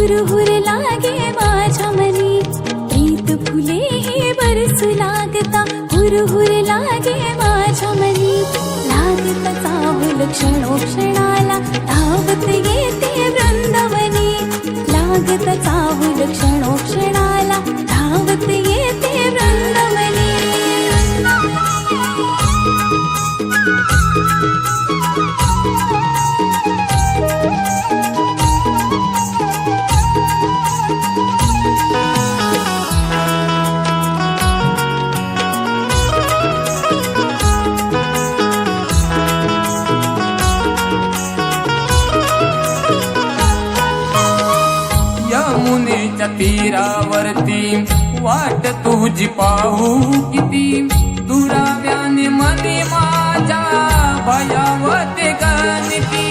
हुरहुर लागे माझ्या मनी प्रीत फुले हे बरसू लागता हुरहुर लागे माझ्या मनी लागता चाहुल क्षणोक्षणाला धावत येते वृंदावनी लागता चाहुल क्षणोक्षणाला धावत येते वृंदावनी यमुनेच्या तीरावरती वाट तुझी पाहू किती दुराव्याने मनी माझ्या भयावते गणिती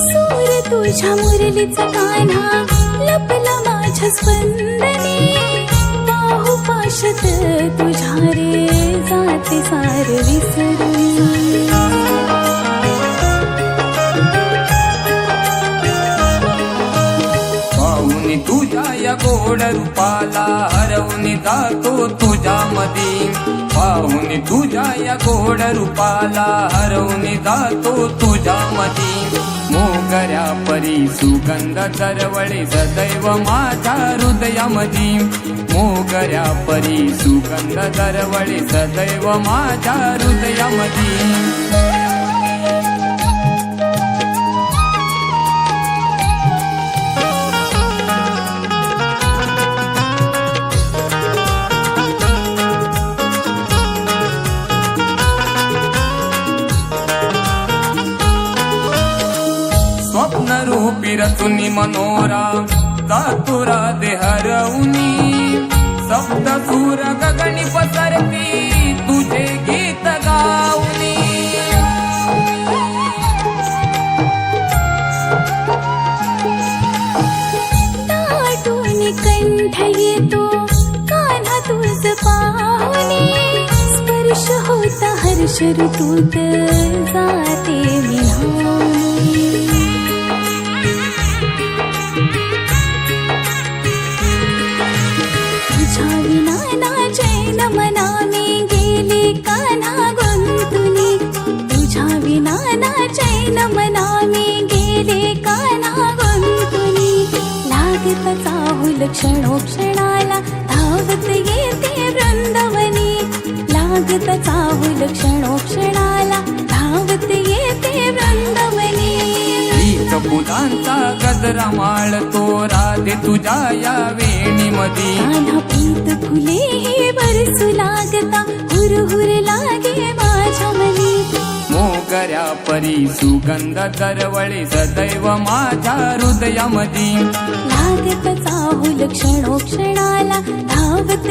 सूर तुझ्या मुरलीचा कान्हा लपला माझ्या स्पंदनी पाहू पाशत तुझ्या रे जाते सार विसरून तुझ्या या गोड रूपाला हरवून जातो तुझ्या मधी पाहून तुझ्या या गोड रूपाला हरवून जातो तुझ्या मधी मोगऱ्या परी सुगंध दरवळे सदैव माझ्या हृदयामधी मोगऱ्या परी सुगंध दरवळे सदैव माझ्या हृदयामधी स्वप्न रूपी रचुनी मनोरा चातुरा दे हरवुनी सप्त सूर गगनी पसरती तुझे गीत गाऊनी दाटून कंठ येतो कान्हा तुझ पाहुनी स्पर्श होता हर्ष ऋतूत जाते विहानी तुझ्या विना ना चैन मना मी गेले कान्हा गुंतुनी तुझ्या विना ना चैन मना मी गेले कान्हा गुंतुनी लागत चाहुल क्षणोक्षणाला धावत येते वृंदावनी लागत चाहुल क्षणोक्षणाला धावत येते वृंदावनी फुलांचा गजरा माळतो राधे तुझ्या या वेणीमधी कान्हा प्रीत फुले हे बरसू लागता हुरहुर लागे माझ्या मनी मोगऱ्या परी सुगंध दरवळे सदैव माझ्या हृदयामधी लागत चाहुल क्षणोक्षणाला धावत